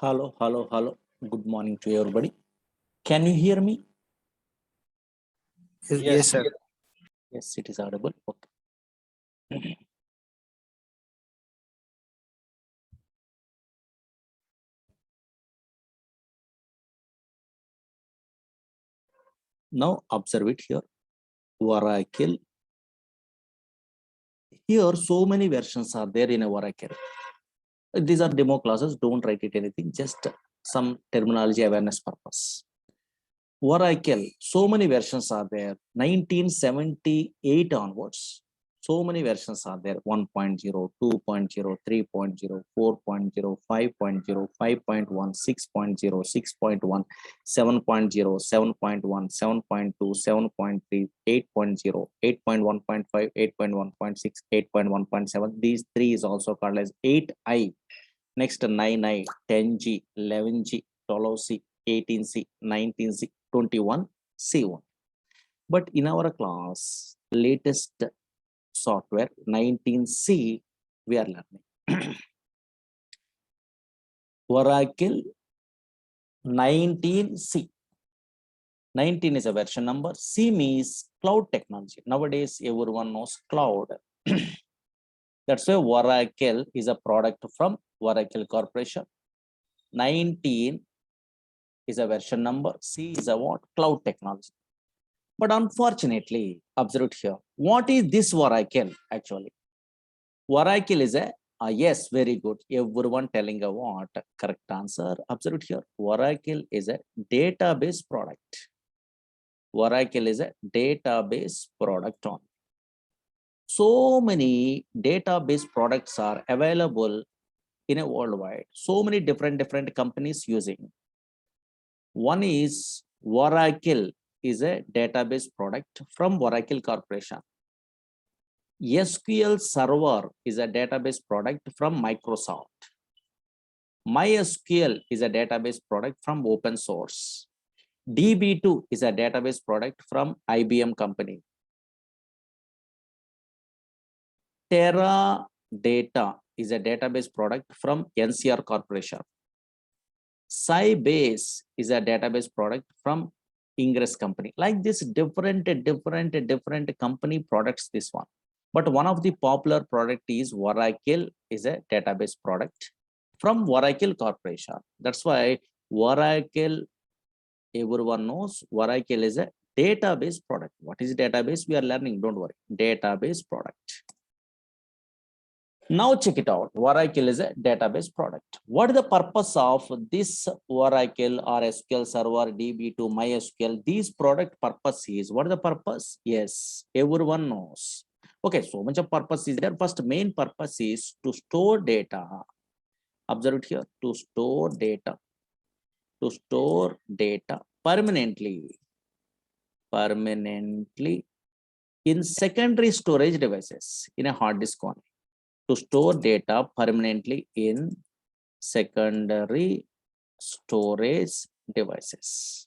Hello, hello, hello. Good morning to everybody. Can you hear me? Yes, sir. Yes, it is audible. Okay. Now observe it here. Oracle. Here, so many versions are there in a Oracle. These are demo classes. Don't write it anything. Just some terminology awareness purpose. Oracle. So many versions are there. 1978 onwards. So many versions are there. 1.0, 2.0, 3.0, 4.0, 5.0, 5.1, 6.0, 6.1, 7.0, 7.1, 7.2, 7.3, 8.0, 8.1.5, 8.1.6, 8.1.7. These three is also called as 8i. Next 9i, 10g, 11g, 12c, 18c, 19c, 21c1. But in our class, latest software 19c we are learning. Oracle 19c. 19 is a version number. C means cloud technology. Nowadays, everyone knows cloud. That's why Oracle is a product from Oracle Corporation. 19 is a version number. C is a what? Cloud technology. But unfortunately, observe it here. What is this Oracle actually? Oracle is a yes, very good. Everyone telling a what? Correct answer. Observe it here. Oracle is a database product. Oracle is a database product on. So many database products are available in a worldwide. So many different companies using. One is Oracle is a database product from Oracle Corporation. SQL Server is a database product from Microsoft. MySQL is a database product from open source. DB2 is a database product from IBM company. Teradata is a database product from NCR Corporation. Sybase is a database product from Ingress company. Like this, different company products, this one. But one of the popular product is Oracle is a database product from Oracle Corporation. That's why Oracle, everyone knows Oracle is a database product. What is database? We are learning, don't worry. Database product. Now check it out. Oracle is a database product. What is the purpose of this Oracle or SQL Server, DB2, MySQL? These product purpose is, what is the purpose? Yes, everyone knows. Okay, so much of purpose is there. First main purpose is to store data. Observe it here, to store data. To store data permanently in secondary storage devices in a hard disk only. To store data permanently in secondary storage devices.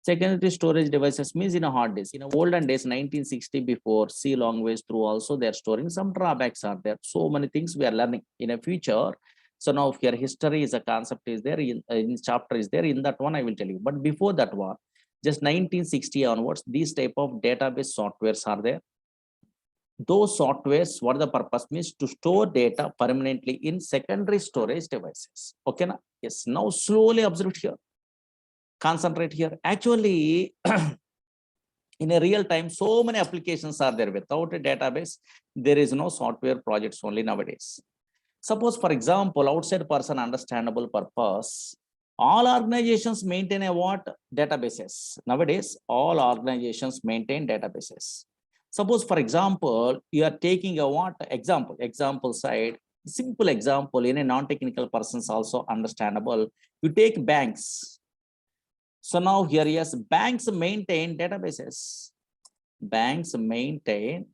Secondary storage devices means in a hard disk. In olden days, 1960 before, C long ways through also they are storing. Some drawbacks are there. So many things we are learning in a future. So now here history is a concept is there, in chapter is there. In that one I will tell you. But before that one, just 1960 onwards, these type of database softwares are there. Those softwares, what the purpose means to store data permanently in secondary storage devices. Okay, now yes. Now slowly observe here. Concentrate here. Actually, in a real time, so many applications are there. Without a database, there is no software projects only nowadays. Suppose, for example, outside person understandable purpose, all organizations maintain a what? Databases. Nowadays, all organizations maintain databases. Suppose, for example, you are taking a what? Example side, simple example in a non-technical persons also understandable. You take banks. So now here, yes, banks maintain databases. Banks maintain,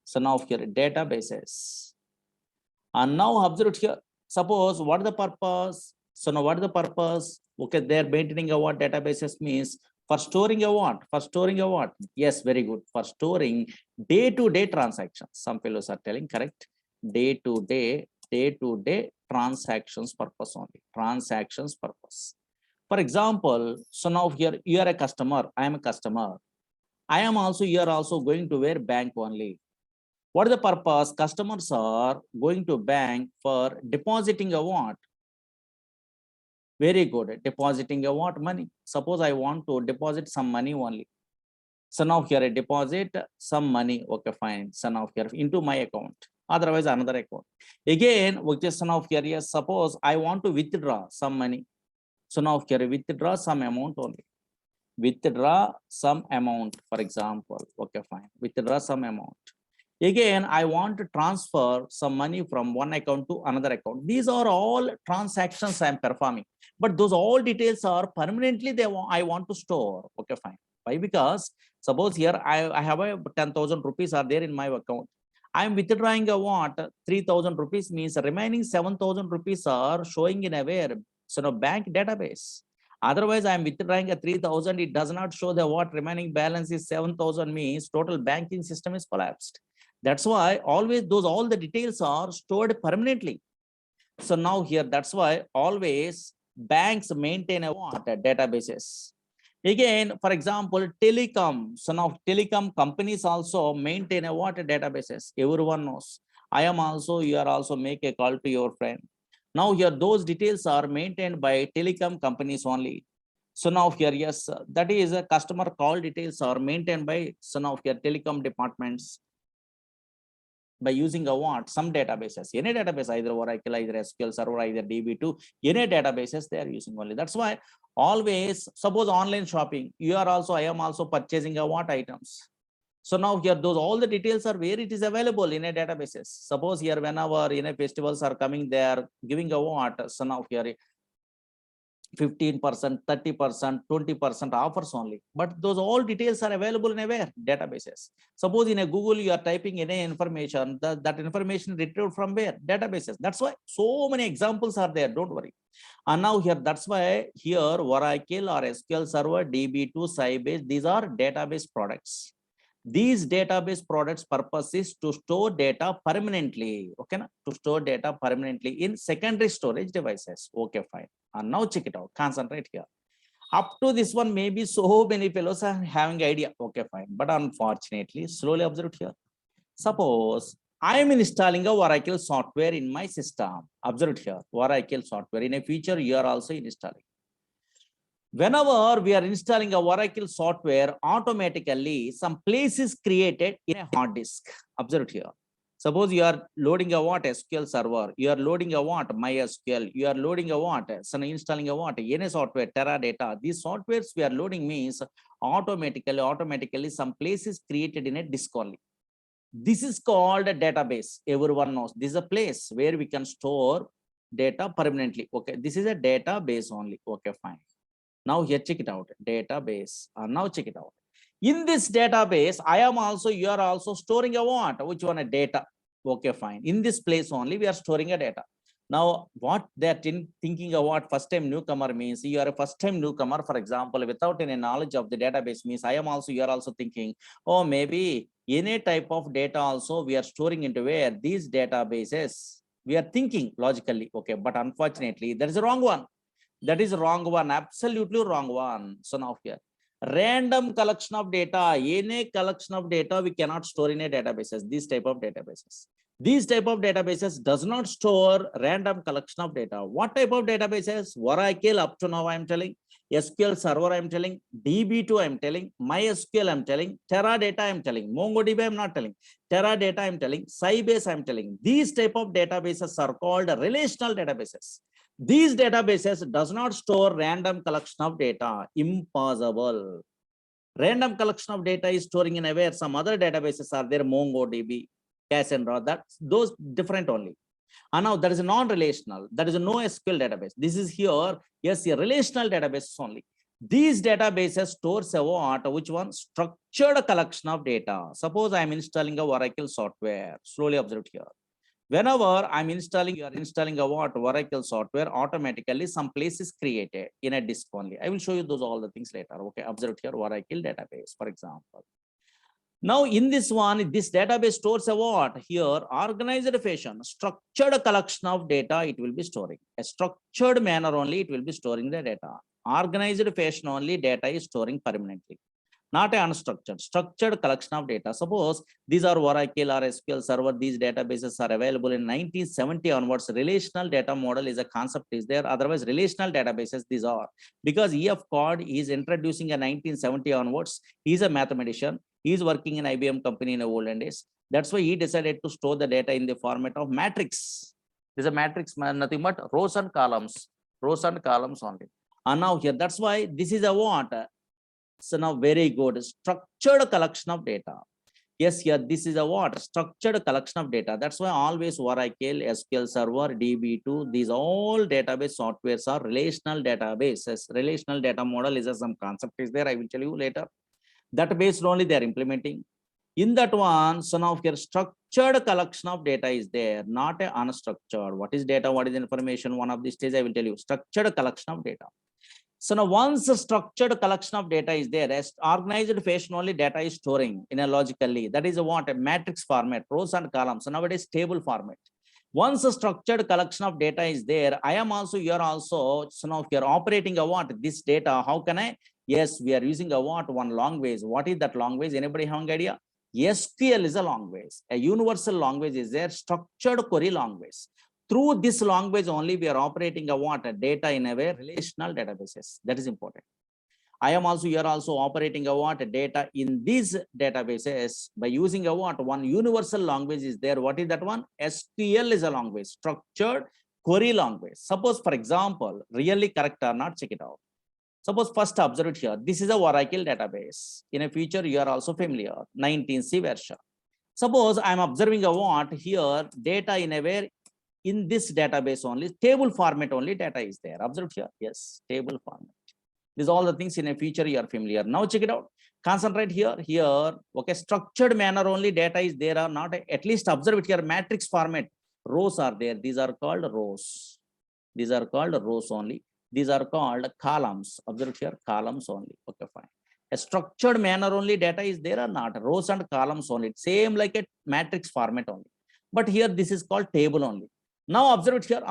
so now here databases. And now observe here, suppose what is the purpose? So now what is the purpose? Okay, they're maintaining a what? Databases means for storing a what? For storing a what? Yes, very good. For storing day-to-day transactions. Some fellows are telling correct. Day-to-day transactions purpose only. Transactions purpose. For example, so now here you are a customer, I am a customer. I am also, you are also going to wear bank only. What is the purpose? Customers are going to bank for depositing a what? Very good. Depositing a what? Money. Suppose I want to deposit some money only. So now here I deposit some money. Okay, fine. So now here into my account. Otherwise, another account. Again, which is so now here, yes, suppose I want to withdraw some money. So now here withdraw some amount only. Withdraw some amount, for example. Okay, fine. Withdraw some amount. Again, I want to transfer some money from one account to another account. These are all transactions I am performing, but those all details are permanently I want to store. Okay, fine. Why? Because suppose here I have a 10,000 rupees are there in my account. I am withdrawing a what? 3,000 rupees means remaining 7,000 rupees are showing in a where? So no bank database. Otherwise, I am withdrawing a 3,000. It does not show the what remaining balance is 7,000 means total banking system is collapsed. That's why always all the details are stored permanently. So now here, that's why always banks maintain a what? Databases. Again, for example, telecom. So now telecom companies also maintain a what? Databases. Everyone knows. I am also, you are also make a call to your friend. Now here, those details are maintained by telecom companies only. So now here, yes, that is a customer call details are maintained by, so now here telecom departments by using a what? Some databases, any database, either Oracle, either SQL Server, either DB2, any databases they are using only. That's why always, suppose online shopping, you are also, I am also purchasing a what items. So now here, all the details are where it is available in a databases. Suppose here, whenever in a festivals are coming, they are giving a what? So now here, 15%, 30%, 20% offers only. But those all details are available in a where? Databases. Suppose in a Google, you are typing any information, that information retrieved from where? Databases. That's why so many examples are there. Don't worry. And now here, that's why here Oracle or SQL Server, DB2, Sybase, these are database products. These database products purpose is to store data permanently. Okay, na? To store data permanently in secondary storage devices. Okay, fine. And now check it out. Concentrate here. Up to this one, maybe so many fellows are having idea. Okay, fine. But unfortunately, slowly observe here. Suppose I am installing a Oracle software in my system. Observe here. Oracle software. In a future, you are also installing. Whenever we are installing a Oracle software, automatically some place is created in a hard disk. Observe here. Suppose you are loading a what? SQL Server. You are loading a what? MySQL. You are loading a what? So installing a what? Any software, Teradata. These softwares we are loading means automatically some place is created in a disk only. This is called a database. Everyone knows. This is a place where we can store data permanently. Okay. This is a database only. Okay, fine. Now here, check it out, database. Now check it out. In this database, I am also, you are also storing a what? Which one? A data. Okay, fine. In this place only, we are storing a data. Now, what they are thinking of what first time newcomer means, you are a first time newcomer, for example, without any knowledge of the database means, I am also, you are also thinking, oh, maybe any type of data also we are storing into where? These databases. We are thinking logically, okay, but unfortunately, that is the wrong one. That is wrong one, absolutely wrong one. So now here, random collection of data, any collection of data we cannot store in a databases, these type of databases. These type of databases does not store random collection of data. What type of databases? Oracle up to now I am telling, SQL Server I am telling, DB2 I am telling, MySQL I am telling, Teradata I am telling, MongoDB I am not telling, Teradata I am telling, Sybase I am telling. These type of databases are called relational databases. These databases does not store random collection of data. Impossible. Random collection of data is storing in a where some other databases are there, MongoDB, Cassandra, that's those different only. And now there is a non-relational, there is a no SQL database. This is here, yes, a relational database only. These databases stores a what? Which one? Structured collection of data. Suppose I am installing a Oracle software. Slowly observe here. Whenever I'm installing, you are installing a what? Oracle software, automatically some place is created in a disk only. I will show you those all the things later. Okay, observe here, Oracle database, for example. Now in this one, this database stores a what? Here, organized fashion, structured collection of data it will be storing. A structured manner only it will be storing the data. Organized fashion only data is storing permanently. Not a unstructured, structured collection of data. Suppose these are Oracle or SQL Server, these databases are available in 1970 onwards. Relational data model is a concept is there. Otherwise, relational databases, these are. Because E.F. Cord is introducing a 1970 onwards. He's a mathematician. He's working in IBM company in the olden days. That's why he decided to store the data in the format of matrix. There's a matrix, nothing but rows and columns only. And now here, that's why this is a what? So now very good, structured collection of data. Yes, here this is a what? Structured collection of data. That's why always Oracle, SQL Server, DB2, these all database softwares are relational databases. Relational data model is some concept is there. I will tell you later. That based only they are implementing. In that one, so now here structured collection of data is there, not a unstructured. What is data? What is information? One of these days I will tell you. Structured collection of data. So now once a structured collection of data is there, as organized fashion only data is storing in a logically. That is what? A matrix format, rows and columns. So nowadays table format. Once a structured collection of data is there, I am also, you are also, so now if you are operating a what? This data, how can I? Yes, we are using a what? One language. What is that language? Anybody have an idea? SQL is a language. A universal language is there, structured query language. Through this language only, we are operating a what? A data in a way, relational databases. That is important. I am also, you are also operating a what? A data in these databases by using a what? One universal language is there. What is that one? SQL is a language, structured query language. Suppose, for example, really correct or not, check it out. Suppose first observe it here. This is a Oracle database. In a future, you are also familiar, 19C version. Suppose I am observing a what? Here, data in a way, in this database only, table format only data is there. Observe here. Yes, table format. These all the things in a future you are familiar. Now check it out. Concentrate here. Okay, structured manner only data is there or not. At least observe it here. Matrix format. Rows are there. These are called rows. These are called rows only. These are called columns. Observe here. Columns only. Okay, fine. A structured manner only data is there or not. Rows and columns only. Same like a matrix format only. But here this is called table only. Now observe it here,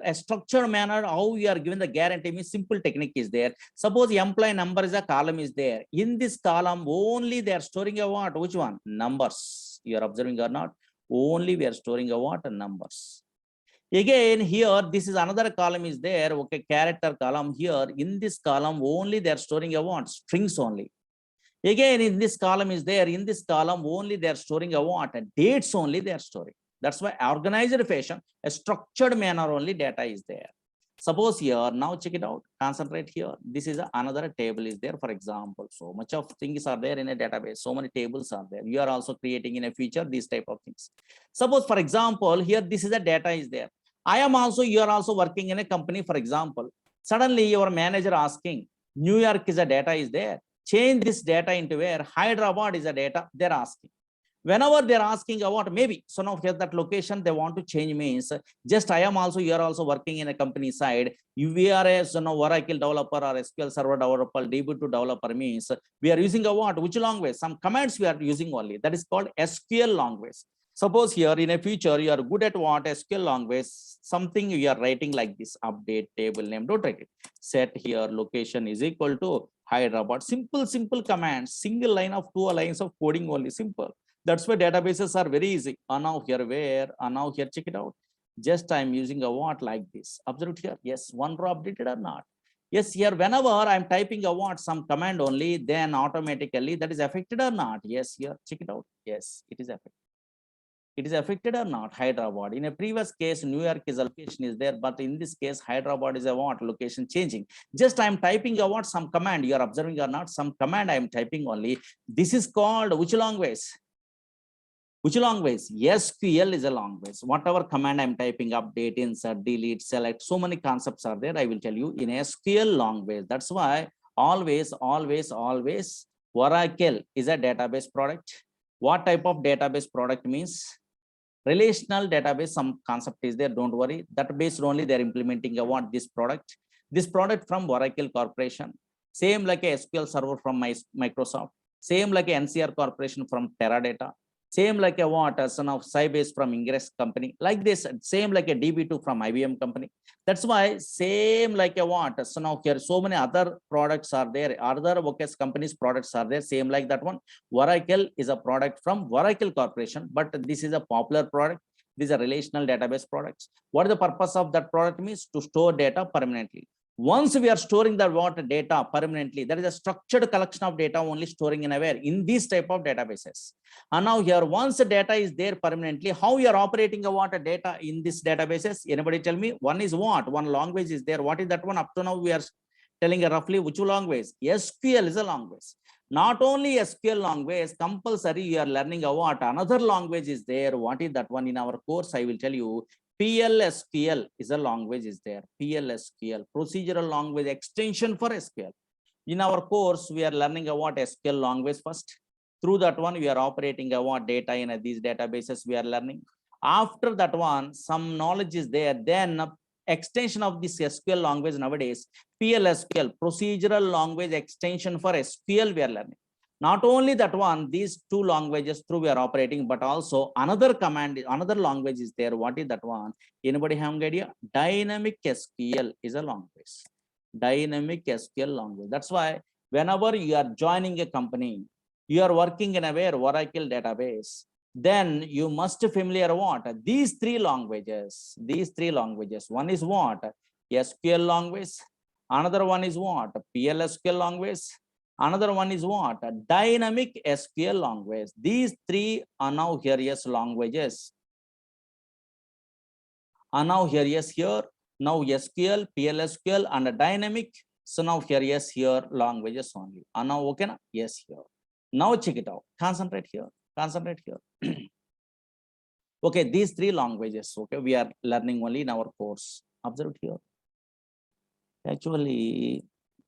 a structured manner, how we are given the guarantee means simple technique is there. Suppose employee number is a column is there. In this column, only they are storing a what? Which one? Numbers. You are observing or not? Only we are storing a what? Numbers. Again, here, this is another column is there. Okay, character column here. In this column, only they are storing a what? Strings only. Again, in this column is there. In this column, only they are storing a what? Dates only they are storing. That's why organized fashion, a structured manner only data is there. Suppose here, now check it out, concentrate here. This is another table is there, for example. So much of things are there in a database. So many tables are there. You are also creating in a future these type of things. Suppose, for example, here, this is a data is there. I am also, you are also working in a company, for example. Suddenly your manager asking, New York is a data is there. Change this data into where? Hyderabad is a data they're asking. Whenever they're asking about maybe, so now here that location they want to change means just I am also, you are also working in a company side. We are a Oracle developer or SQL Server developer, DB2 developer means we are using a what? Which language? Some commands we are using only. That is called SQL language. Suppose here in a future you are good at what? SQL language, something you are writing like this, update table name, don't write it. Set here location is equal to Hyderabad. Simple commands, single line of 2 lines of coding only, simple. That's why databases are very easy. And now here where, and now here check it out. Just I'm using a what like this. Observe it here. Yes, one row updated or not. Yes, here whenever I'm typing a what, some command only, then automatically that is affected or not. Yes, here check it out. Yes, it is affected. It is affected or not? Hyderabad. In a previous case, New York is a location is there, but in this case, Hyderabad is a what? Location changing. Just I'm typing a what? Some command. You are observing or not? Some command I am typing only. This is called which language? Which language? SQL is a language. Whatever command I'm typing, update, insert, delete, select, so many concepts are there. I will tell you in SQL language. That's why always Oracle is a database product. What type of database product means? Relational database, some concept is there, don't worry. That based only they're implementing a what? This product from Oracle Corporation. Same like a SQL Server from Microsoft. Same like a NCR Corporation from Teradata. Same like a what? A son of Sybase from Ingress company. Like this, same like a DB2 from IBM company. That's why same like a what? So now here so many other products are there. Other WordPress companies products are there. Same like that one. Oracle is a product from Oracle Corporation, but this is a popular product. These are relational database products. What is the purpose of that product? Means to store data permanently. Once we are storing the what data permanently, that is a structured collection of data only storing in a where in these type of databases. And now here, once the data is there permanently, how you are operating a what data in this databases? Anybody tell me? One is what? One language is there. What is that one? Up to now we are telling roughly which language? SQL is a language. Not only SQL language, compulsory you are learning a what? Another language is there. What is that one in our course? I will tell you. PLSQL is a language is there. PLSQL, procedural language extension for SQL. In our course, we are learning about SQL language first. Through that one, we are operating about data in these databases we are learning. After that one, some knowledge is there. Then extension of this SQL language nowadays, PLSQL, procedural language extension for SQL we are learning. Not only that one, these two languages through we are operating, but also another command, another language is there. What is that one? Anybody have an idea? Dynamic SQL is a language. Dynamic SQL language. That's why whenever you are joining a company, you are working in a where Oracle database, then you must familiar what? These three languages. These three languages. One is what? SQL language. Another one is what? PLSQL language. Another one is what? A dynamic SQL language. These three are now here, yes, languages. Are now here, yes, here. Now SQL, PLSQL, and a dynamic. So now here, yes, here, languages only. Are now okay? Na? Yes, here. Now check it out. Concentrate here. Concentrate here. Okay, these three languages, okay, we are learning only in our course. Observe here. Actually,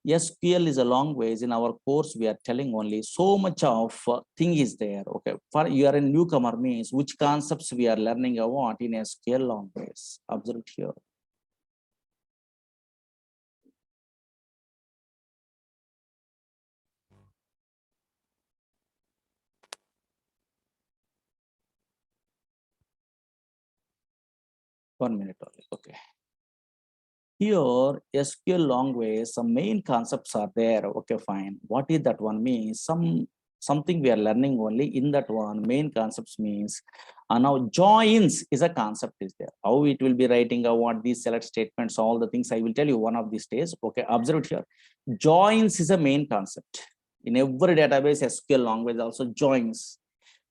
SQL is a language. In our course, we are telling only so much of thing is there. Okay, for you are a newcomer means which concepts we are learning about in SQL language. Observe here. One minute only. Okay. Here, SQL language, some main concepts are there. Okay, fine. What is that one means? Something we are learning only in that one. Main concepts means now joins is a concept is there. How it will be writing what these select statements, all the things I will tell you one of these days. Okay, observe here. Joins is a main concept. In every database, SQL language also joins.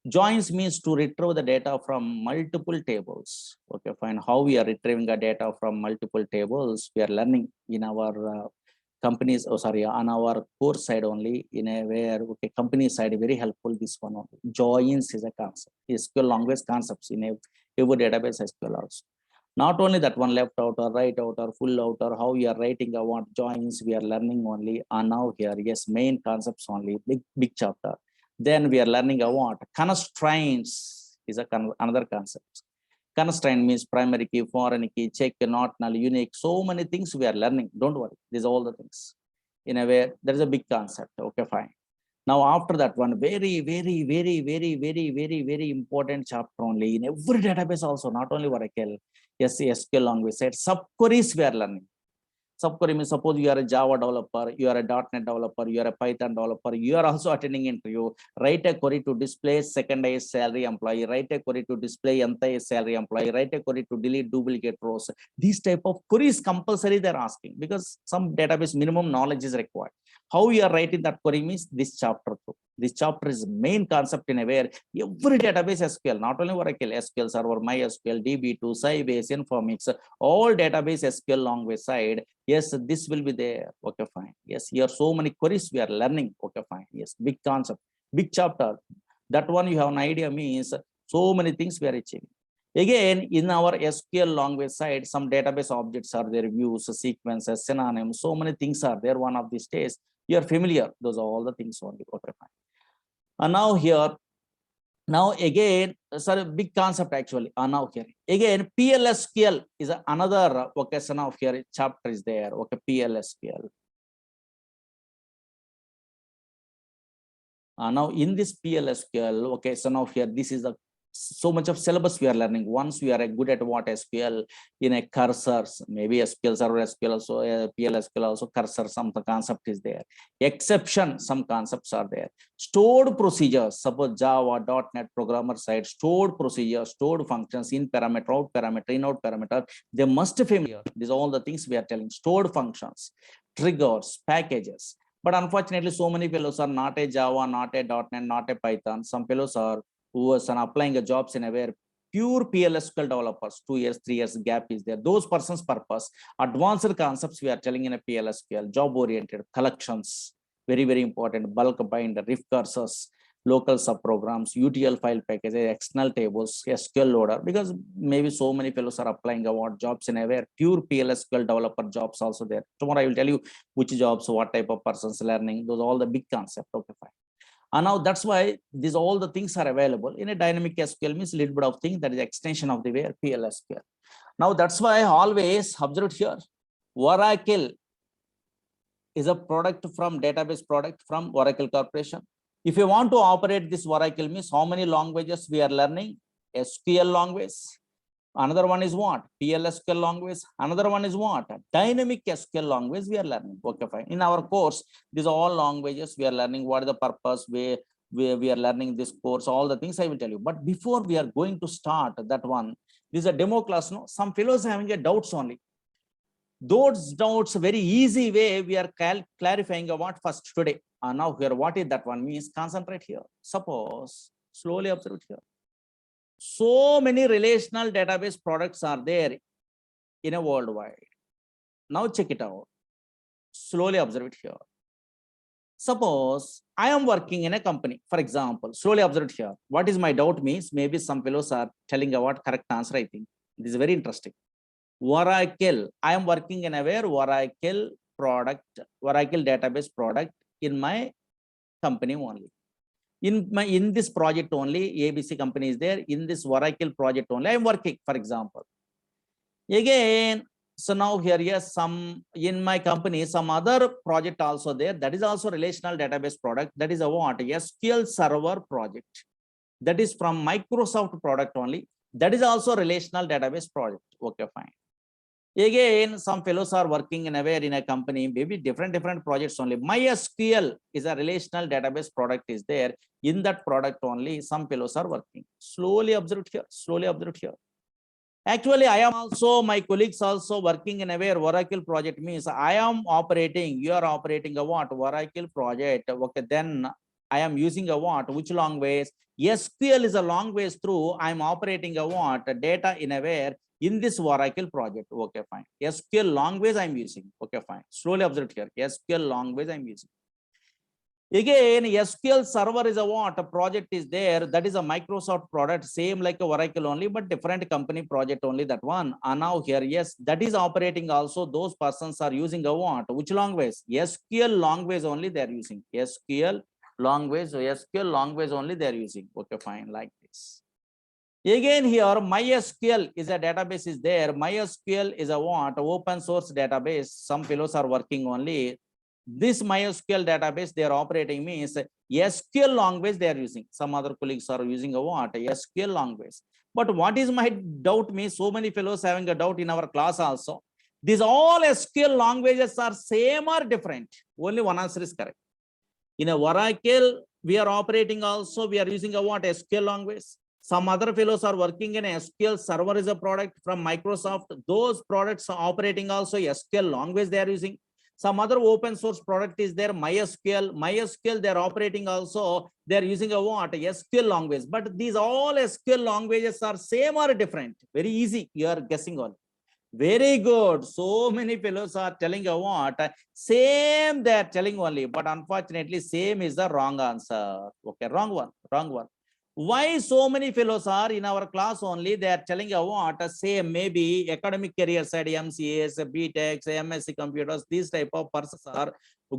Joins means to retrieve the data from multiple tables. Okay, fine. How we are retrieving the data from multiple tables, we are learning in our companies. Oh, sorry, on our course side only. In a where okay, company side very helpful. This one only. Joins is a concept. SQL language concepts in every database SQL also. Not only that one left outer, right outer, full outer. How we are writing what joins we are learning only. And now here, yes, main concepts only. Big chapter. Then we are learning what constraints is another concept. Constraint means primary key, foreign key, check, not null, unique. So many things we are learning. Don't worry. These are all the things. In a way, there is a big concept. Okay, fine. Now, after that one, very important chapter only in every database also, not only Oracle, yes, SQL language said subqueries we are learning. Subquery means suppose you are a Java developer, you are a .NET developer, you are a Python developer, you are also attending interview. Write a query to display second highest salary employee. Write a query to display nth highest salary employee. Write a query to delete duplicate rows. These type of queries compulsory they are asking because some database minimum knowledge is required. How we are writing that query means this chapter too. This chapter is main concept in a where every database SQL, not only Oracle, SQL Server, MySQL, DB2, Sybase, Informix, all database SQL language side. Yes, this will be there. Okay, fine. Yes, here so many queries we are learning. Okay, fine. Yes, big concept, big chapter. That one you have an idea means so many things we are achieving. Again, in our SQL language side, some database objects are there, views, sequences, synonyms, so many things are there. One of these days, you are familiar. Those are all the things only. Okay, fine. And now here, now again, sorry, big concept actually. Now here again, PLSQL is another occasion of here chapter is there. Okay, PLSQL. Now in this PLSQL, okay, so now here, this is the so much of syllabus we are learning. Once we are good at what SQL in a cursors, maybe SQL Server, SQL also, PLSQL also, cursor, some concept is there. Exception, some concepts are there. Stored procedures, suppose Java, .NET programmer side, stored procedures, stored functions, in parameter, out parameter, in out parameter, they must be familiar. These are all the things we are telling. Stored functions, triggers, packages. But unfortunately, so many fellows are not a Java, not a .NET, not a Python. Some fellows are who are applying a jobs in a where pure PLSQL developers, 2 years, 3 years gap is there. Those persons purpose, advanced concepts we are telling in a PLSQL, job oriented, collections, very, very important, bulk binder, if cursors, local subprograms, UTL file packages, external tables, SQL loader, because maybe so many fellows are applying award jobs in a where pure PLSQL developer jobs also there. Tomorrow I will tell you which jobs, what type of persons learning, those are all the big concept. Okay, fine. And now that's why these all the things are available in a dynamic SQL, means little bit of thing that is extension of the where PLSQL. Now that's why always observe here, Oracle is a product from database product from Oracle Corporation. If you want to operate this Oracle, means how many languages we are learning? SQL language. Another one is what? PLSQL language. Another one is what? Dynamic SQL language we are learning. Okay, fine. In our course, these are all languages we are learning. What is the purpose? We are learning this course, all the things I will tell you. But before we are going to start that one, this is a demo class. No, some fellows having a doubts only. Those doubts, very easy way we are clarifying what first today. Now here, what is that one means? Concentrate here. Suppose, slowly observe here. So many relational database products are there in a worldwide. Now check it out. Slowly observe it here. Suppose I am working in a company, for example, slowly observe it here. What is my doubt means? Maybe some fellows are telling about correct answer, I think. This is very interesting. Oracle, I am working in a where Oracle product, Oracle database product in my company only. In this project only, ABC company is there. In this Oracle project only, I am working, for example. Again, so now here, yes, some in my company, some other project also there. That is also relational database product. That is a what? SQL Server project. That is from Microsoft product only. That is also relational database project. Okay, fine. Again, some fellows are working in a company, maybe different projects only. MySQL is a relational database product is there. In that product only, some fellows are working. Slowly observe here. Slowly observe here. Actually, I am also, my colleagues also working in a Oracle project means I am operating, you are operating a what? Oracle project. Okay, then I am using a what? Which language? SQL is a language through I am operating a what? Data in a in this Oracle project. Okay, fine. SQL language I'm using. Okay, fine. Slowly observe here. SQL language I'm using. Again, SQL Server is a what? A project is there. That is a Microsoft product, same like a Oracle only, but different company project only, that one. And now here, yes, that is operating also. Those persons are using a what? Which language? SQL language only they are using. SQL language only they are using. Okay, fine, like this. Again here, MySQL is a database is there. MySQL is a what? Open source database. Some fellows are working only. This MySQL database they are operating means SQL language they are using. Some other colleagues are using a what? SQL language. But what is my doubt means, so many fellows having a doubt in our class also. These all SQL languages are same or different? Only one answer is correct. In a Oracle, we are operating also, we are using a what? SQL language. Some other fellows are working in SQL Server is a product from Microsoft. Those products are operating also SQL language they are using. Some other open source product is there, MySQL they are operating also, they are using a what? SQL language. But these all SQL languages are same or different? Very easy, you are guessing on. Very good. So many fellows are telling a what? Same they are telling only, but unfortunately same is the wrong answer. Okay, wrong one. Why so many fellows are in our class only they are telling a what? Same, maybe academic career side, MCAs, BTechs, MSc computers, these type of persons are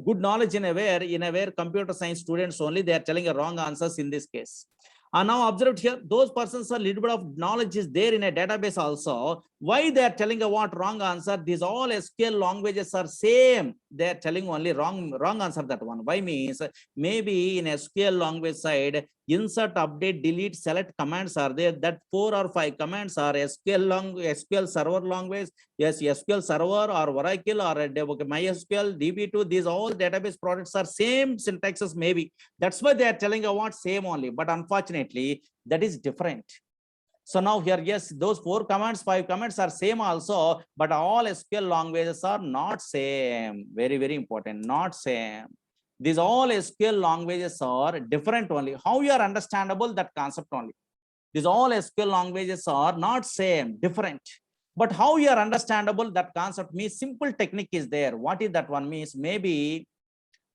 good knowledge in a where computer science students only they are telling a wrong answers in this case. And now observe here, those persons are little bit of knowledge is there in a database also. Why they are telling a what wrong answer? These all SQL languages are same. They are telling only wrong answer that one. Why means maybe in SQL language side, insert, update, delete, select commands are there. That 4 or 5 commands are SQL server language. Yes, SQL server or Oracle or MySQL, DB2. These all database products are same syntaxes maybe. That's why they are telling a what same only. But unfortunately, that is different. So now here, yes, those 4 commands, 5 commands are same also, but all SQL languages are not same. Very, very important, not same. These all SQL languages are different only. How you are understandable that concept only. These all SQL languages are not same, different. But how you are understandable that concept means simple technique is there. What is that one means? Maybe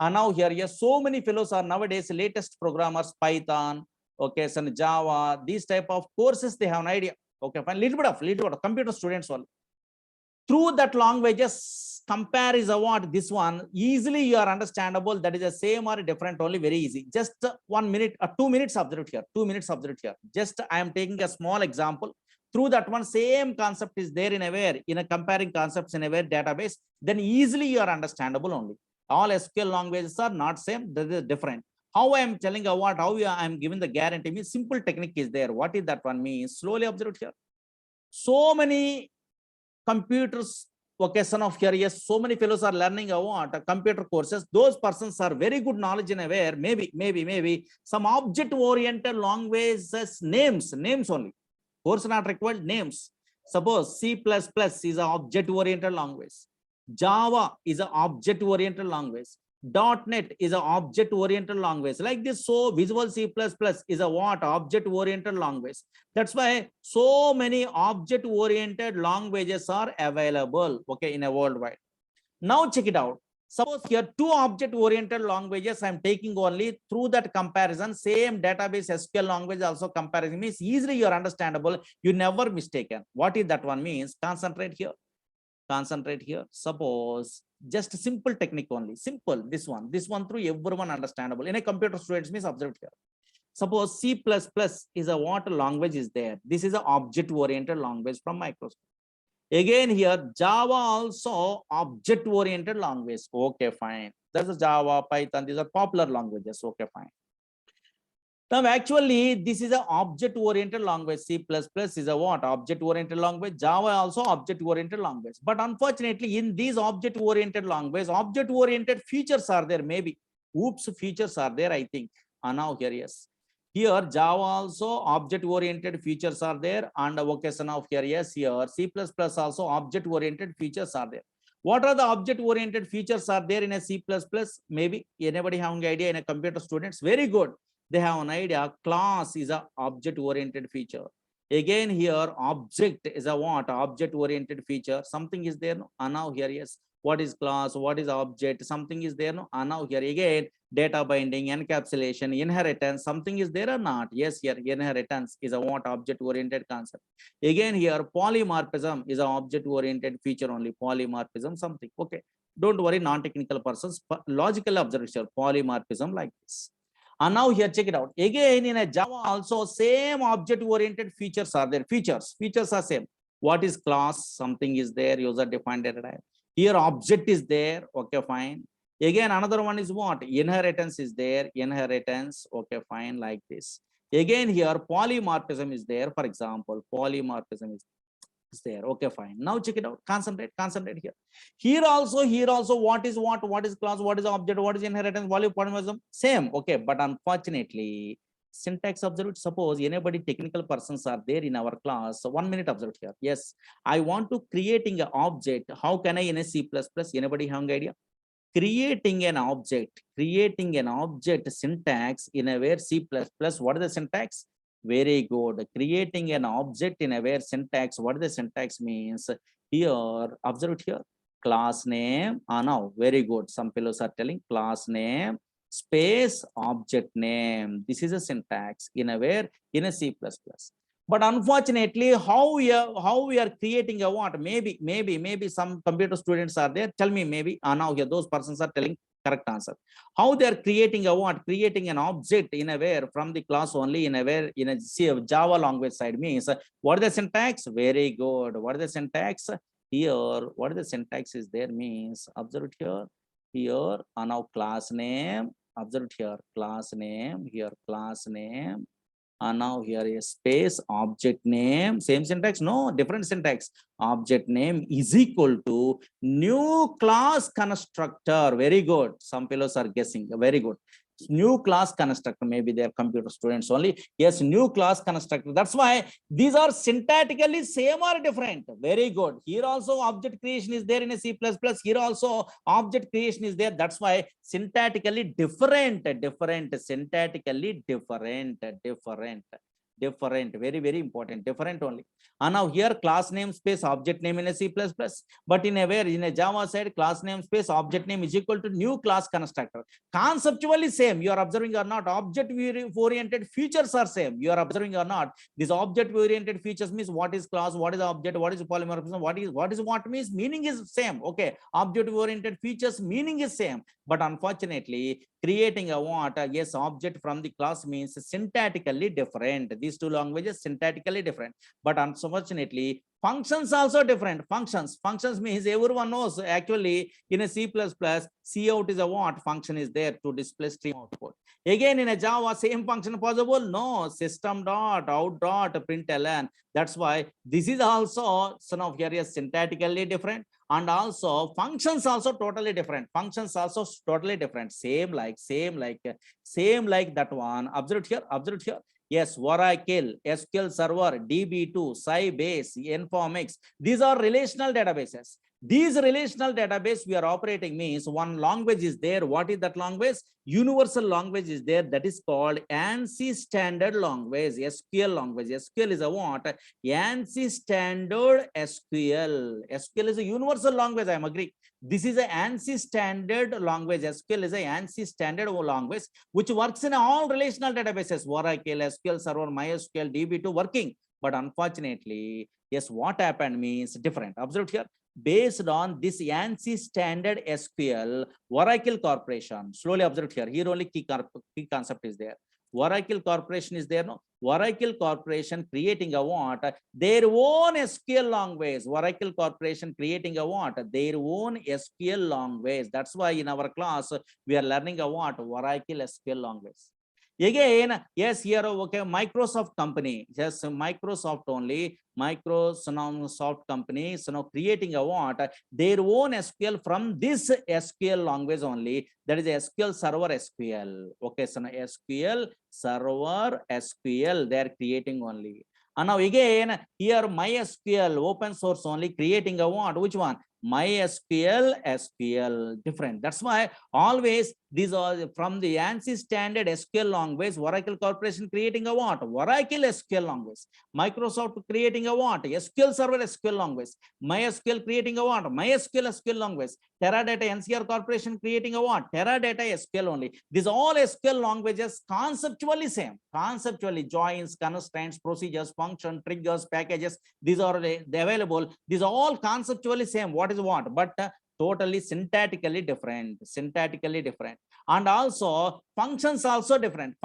now here, yes, so many fellows are nowadays latest programmers, Python, okay, some Java, these type of courses, they have an idea. Okay, fine, little bit of computer students only. Through that languages, compare is a what this one, easily you are understandable, that is the same or different only, very easy. Just 1 minute or 2 minutes observed here, 2 minutes observed here. Just I am taking a small example. Through that one, same concept is there in a comparing concepts in a database, then easily you are understandable only. All SQL languages are not same, that is different. How I am telling what, how I am giving the guarantee means simple technique is there. What is that one means? Slowly observe here. So many computers, vocation of here, yes, so many fellows are learning what computer courses. Those persons are very good knowledge in aware. Maybe some object-oriented languages names only. Course not required, names. Suppose C++ is an object-oriented language. Java is an object-oriented language. .NET is an object-oriented language. Like this, so Visual C++ is a what? Object-oriented language. That's why so many object-oriented languages are available, okay, in a worldwide. Now check it out. Suppose here 2 object-oriented languages I'm taking only. Through that comparison, same database SQL language also comparison means easily you are understandable. You never mistaken. What is that one means? Concentrate here. Concentrate here. Suppose just a simple technique only. Simple. This one through everyone understandable. In a computer students means observed here. Suppose C++ is a what language is there. This is an object-oriented language from Microsoft. Again here, Java also object-oriented language. Okay, fine. That's a Java, Python. These are popular languages. Okay, fine. Now, actually, this is an object-oriented language. C++ is a what? Object-oriented language. Java also object-oriented language. But unfortunately, in these object-oriented language, object-oriented features are there. Maybe. Oops, features are there, I think. Now here, yes. Here, Java also object-oriented features are there. And vocation of here, yes, here. C++ also object-oriented features are there. What are the object-oriented features are there in a C++? Maybe anybody having an idea in a computer students? Very good. They have an idea. Class is a object-oriented feature. Again here, object is a what? Object-oriented feature. Something is there. No? And now here, yes. What is class? What is object? Something is there. No? And now here again, data binding, encapsulation, inheritance. Something is there or not? Yes, here inheritance is a what? Object-oriented concept. Again here, polymorphism is an object-oriented feature only. Polymorphism, something. Okay. Don't worry, non-technical persons. Logical observation, polymorphism like this. And now here, check it out. Again, in a Java also, same object-oriented features are there. Features are same. What is class? Something is there. User-defined data type. Here, object is there. Okay, fine. Again, another one is what? Inheritance is there. Inheritance. Okay, fine. Like this. Again, here, polymorphism is there. For example, polymorphism is there. Okay, fine. Now check it out. Concentrate here. Here also, what is class, what is object, what is inheritance, volume, polymorphism, same. Okay, but unfortunately, syntax observed. Suppose anybody technical persons are there in our class. So 1 minute observed here. Yes, I want to creating an object. How can I in a C++? Anybody have an idea? Creating an object syntax in a where C++. What is the syntax? Very good. Creating an object in a where syntax. What the syntax means? Here, observe it here. Class name. Now, very good. Some fellows are telling class name space object name. This is a syntax in a where in a C++. But unfortunately, how we are creating a what? Maybe some computer students are there. Tell me maybe. Now here those persons are telling correct answer. How they are creating a what? Creating an object in a where from the class only in a where in a Java language side means what is the syntax? Very good. What is the syntax? Here, what is the syntax is there means observe it here. Here now class name, observe it here, class name, here class name. Now here is space object name, same syntax, no different syntax. Object name is equal to new class constructor. Very good. Some fellows are guessing. Very good. New class constructor, maybe they are computer students only. Yes, new class constructor. That's why these are syntactically same or different. Very good. Here also object creation is there in a C++. Here also object creation is there. That's why syntactically different, syntactically different, very important, different only. And now here class name space object name in a C++, but in a Java side class name space object name is equal to new class constructor. Conceptually same, you are observing or not, object oriented features are same, you are observing or not. This object oriented features means what is class, what is object, what is polymorphism, what means meaning is same. Okay, object oriented features meaning is same, but unfortunately creating a what? Yes, object from the class means syntactically different. These two languages syntactically different, but unfortunately functions also different. Functions means everyone knows actually in a C++, cout is a what? Function is there to display stream output. Again in a Java, same function possible? No, system dot out dot println. That's why this is also some of here is syntactically different, and also functions also totally different. Functions also totally different. Same like that one. Observe it here. Yes, Oracle, SQL Server, DB2, Sybase, Informix. These are relational databases. These relational database we are operating means one language is there. What is that language? Universal language is there. That is called ANSI standard language, SQL language. SQL is a what? ANSI standard SQL. SQL is a universal language. I am agree. This is a ANSI standard language. SQL is a ANSI standard language which works in all relational databases. Oracle, SQL Server, MySQL, DB2 working. But unfortunately, yes, what happened means different. Observe here. Based on this ANSI standard SQL, Oracle Corporation, slowly observe here. Here only key concept is there. Oracle Corporation is there, no? Oracle Corporation creating a what? Their own SQL language. Oracle Corporation creating a what? Their own SQL language. That's why in our class, we are learning a what? Oracle SQL language. Again, yes, here, okay, Microsoft company, just Microsoft only, Microsoft company, so now creating a what? Their own SQL from this SQL language only, that is SQL Server SQL. Okay, so now SQL Server SQL, they are creating only. And now again, here MySQL, open source only, creating a what? Which one? MySQL SQL, different. That's why always these are from the ANSI standard SQL language. Oracle Corporation creating a what? Oracle SQL language. Microsoft creating a what? SQL Server SQL language. MySQL creating a what? MySQL SQL language. Teradata NCR Corporation creating a what? Teradata SQL only. These all SQL languages conceptually same. Conceptually joins, constraints, procedures, function, triggers, packages. These are available. These are all conceptually same. What is what? But totally syntactically different. And also functions also different.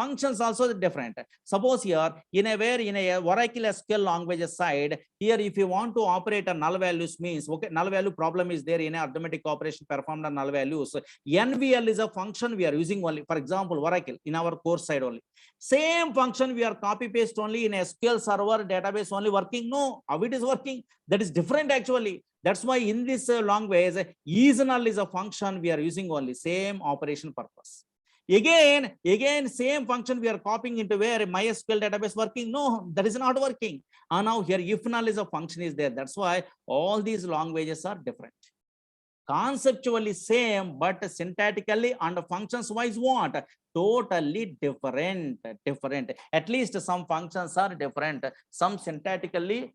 Suppose here in a Oracle SQL language side, here if you want to operate a null values means, okay, null value problem is there in a arithmetic operation performed on null values. NVL is a function we are using only. For example, Oracle in our course side only. Same function we are copy paste only in SQL Server database only working. No, how it is working? That is different actually. That's why in this language, isNull is a function we are using only, same operation purpose. Again, same function we are copying into where MySQL database working. No, that is not working. And now here ifNull is a function is there. That's why all these languages are different. Conceptually same, but syntactically and functions wise what? Totally different. At least some functions are different. Some syntactically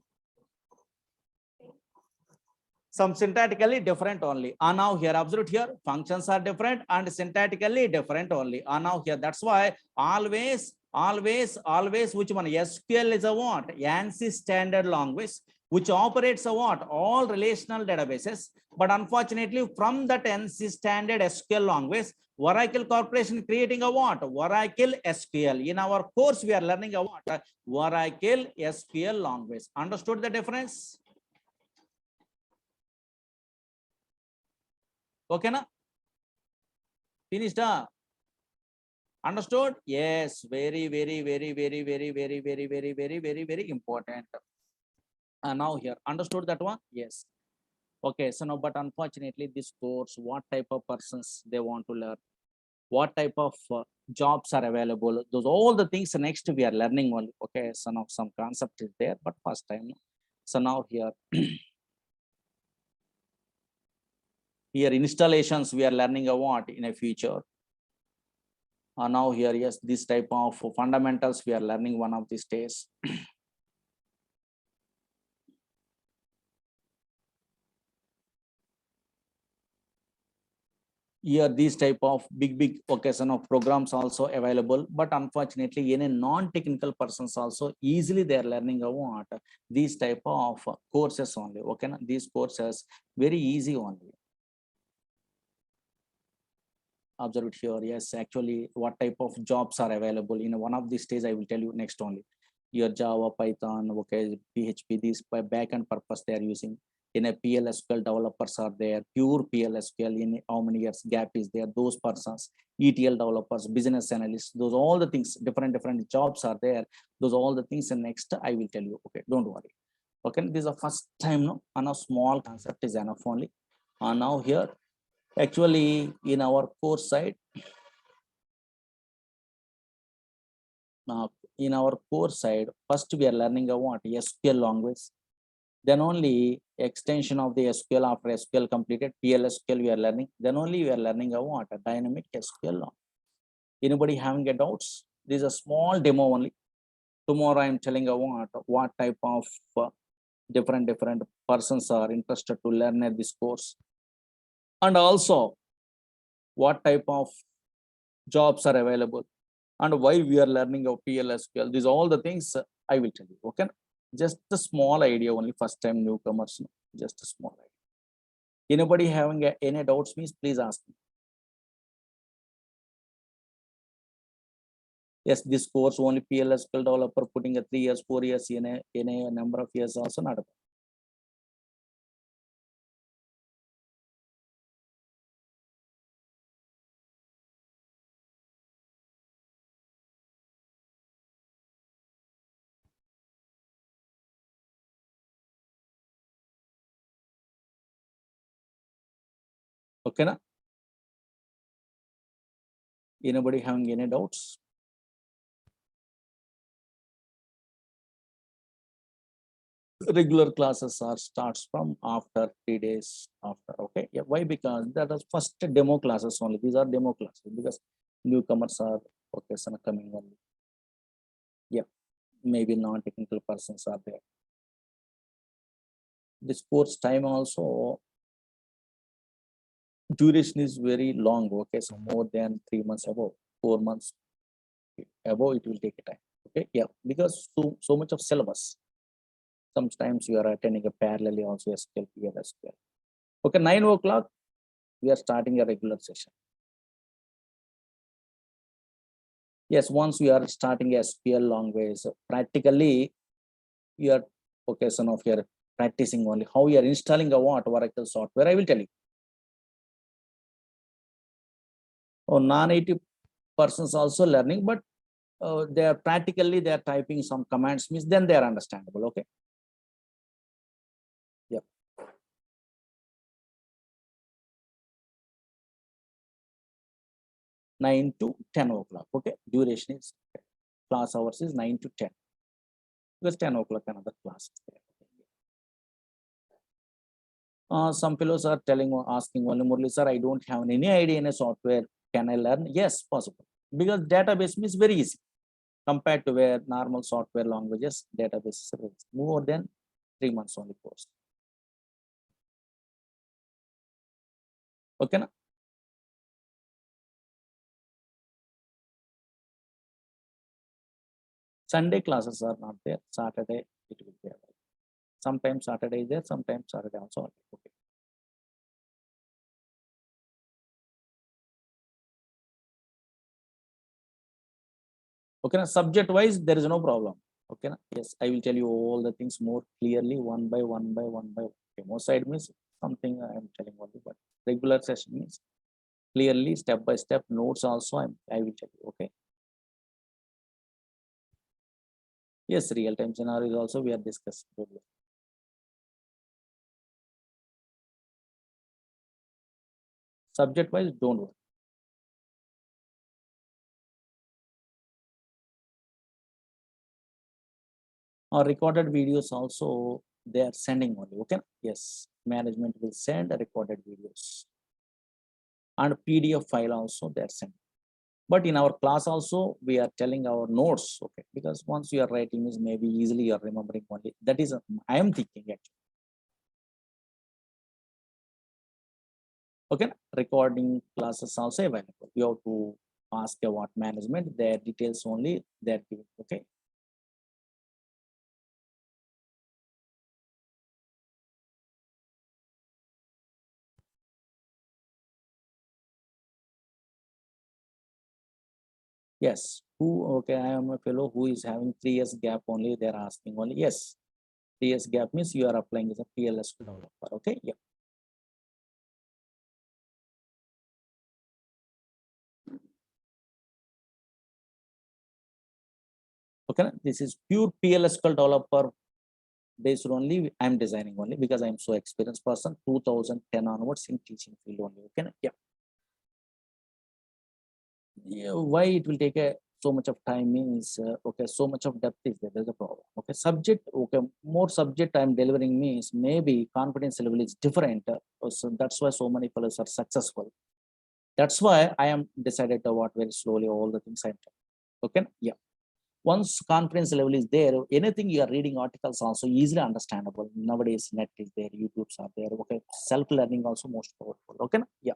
different only. And now here, observe here, functions are different and syntactically different only. And now here, that's why always, which one? SQL is a what? ANSI standard language. which operates a what? All relational databases. But unfortunately, from that NC standard SQL language, Oracle Corporation creating a what? Oracle SQL. In our course, we are learning a what? Oracle SQL language. Understood the difference? Okay, na? Finished? Understood? Yes, very important. Now here, understood that one? Yes. Okay, so now, but unfortunately, this course, what type of persons they want to learn, what type of jobs are available, those all the things next we are learning only. Okay, so now some concept is there, but first time. So now here, here installations we are learning a what in a future. Now here, yes, this type of fundamentals we are learning one of these days. Here these type of big occasion of programs also available, but unfortunately any non-technical persons also easily they are learning about these type of courses only. Okay, these courses very easy only. Observe it here. Yes, actually what type of jobs are available in one of these days I will tell you next only. Your Java, Python, okay, PHP, these by backend purpose they are using. In a PLSQL developers are there, pure PLSQL, in how many years gap is there, those persons, ETL developers, business analysts, those all the things, different jobs are there. Those all the things, and next I will tell you. Okay, don't worry. Okay, this is the first time, no, and a small concept is enough only. And now here, actually in our course side, in our course side, first we are learning about SQL language. Then only extension of the SQL after SQL completed, PLSQL we are learning. Then only we are learning about a dynamic SQL. Anybody having a doubts? This is a small demo only. Tomorrow I am telling about what type of different persons are interested to learn at this course. And also what type of jobs are available and why we are learning of PLSQL. These are all the things I will tell you. Okay. Just a small idea only, first time newcomers, just a small idea. Anybody having any doubts, means please ask me. Yes, this course only PLSQL developer putting a 3 years, 4 years in a number of years also not. Okay, na? Anybody having any doubts? Regular classes are starts from after 3 days after. Okay, yeah. Why? Because that is first demo classes only. These are demo classes because newcomers are okay, so coming only. Yeah, maybe non-technical persons are there. This course time also duration is very long. Okay, so more than 3 months above, 4 months above it will take a time. Okay, yeah, because so much of syllabus. Sometimes you are attending a parallelly also SQL PL SQL. Okay, 9 o'clock we are starting a regular session. Yes, once we are starting SQL language, practically you are okay, so now you are practicing only how you are installing a what Oracle software. I will tell you. Oh, non-native persons also learning, but they are practically they are typing some commands, means then they are understandable. Okay. Yep. 9 to 10 o'clock. Okay. Duration is class hours is 9 to 10. Because 10 o'clock another class is there. Some fellows are asking only, Murali sir, I don't have any idea in a software. Can I learn? Yes, possible. Because database is very easy compared to where normal software languages, database is more than 3 months only course. Okay. Na? Sunday classes are not there. Saturday it will be available. Sometimes Saturday is there, sometimes Saturday also. Okay. Okay, subject wise, there is no problem. Okay, yes, I will tell you all the things more clearly, one by one by one by. Okay, most side means something I am telling only, but regular session means clearly step by step notes also I will tell you. Okay. Yes, real time scenarios also we are discussing. Subject wise, don't worry. Or recorded videos also they are sending only. Okay. Yes, management will send recorded videos and PDF file also they are sending. But in our class also we are telling our notes. Okay, because once you are writing is maybe easily you are remembering only. That is I am thinking actually. Okay, recording classes also available. You have to ask about management, their details only they're giving. Okay. Yes. Who? Okay, I am a fellow who is having 3 years gap only. They're asking only. Yes. 3 years gap means you are applying as a PLS developer. Okay. Yeah. Okay. This is pure PLSQL developer based only. I'm designing only because I'm so experienced person. 2010 onwards in teaching field only. Okay. Yeah. Yeah, why it will take so much of time means okay, so much of depth is there. There's a problem. Okay, subject. Okay, more subject I'm delivering means maybe confidence level is different. So that's why so many fellows are successful. That's why I am decided to what very slowly all the things I am. Okay, yeah. Once confidence level is there, anything you are reading articles also easily understandable. Nowadays, net is there, YouTube's are there. Okay, self learning also most powerful. Okay, yeah.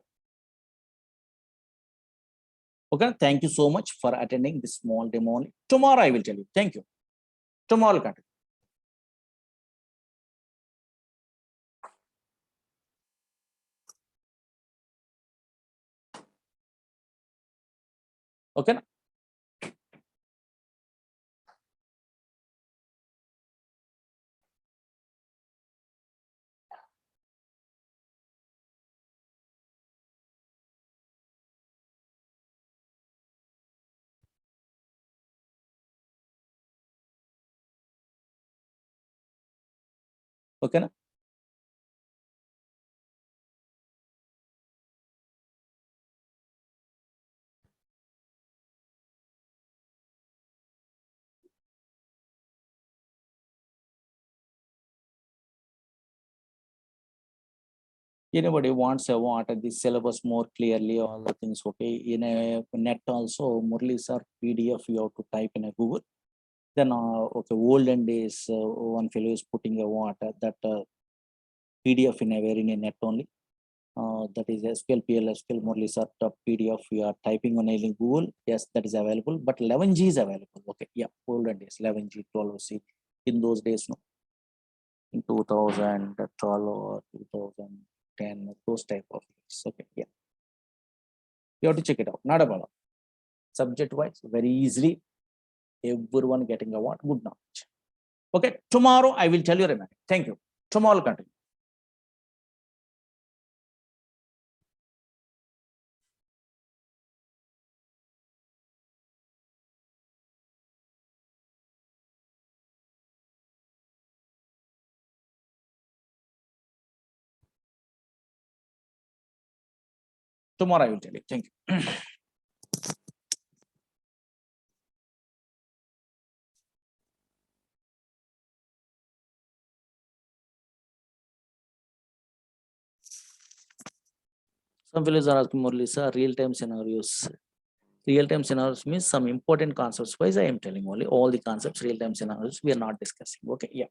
Okay, thank you so much for attending this small demo. Tomorrow I will tell you. Thank you. Tomorrow I'll continue. Okay. Okay. Anybody wants a what the syllabus more clearly, all the things okay. In a net also, Murali sir PDF you have to type in a Google. Then okay, olden days one fellow is putting a what that PDF in a very in a net only. That is SQL PL, SQL Murali sir PDF you are typing on a Google. Yes, that is available. But 11G is available. Okay, yeah, olden days 11G, 12C. In those days, no. In 2012 or 2010, those type of things. Okay, yeah. You have to check it out. Not a problem. Subject wise, very easily, everyone getting a what? Good knowledge. Okay, tomorrow I will tell you remaining. Thank you. Tomorrow continue. Tomorrow I will tell you. Thank you. Some fellows are asking more Lisa, real-time scenarios. Real-time scenarios means some important concepts. Why I am telling only all the concepts, real-time scenarios, we are not discussing. Okay, yeah.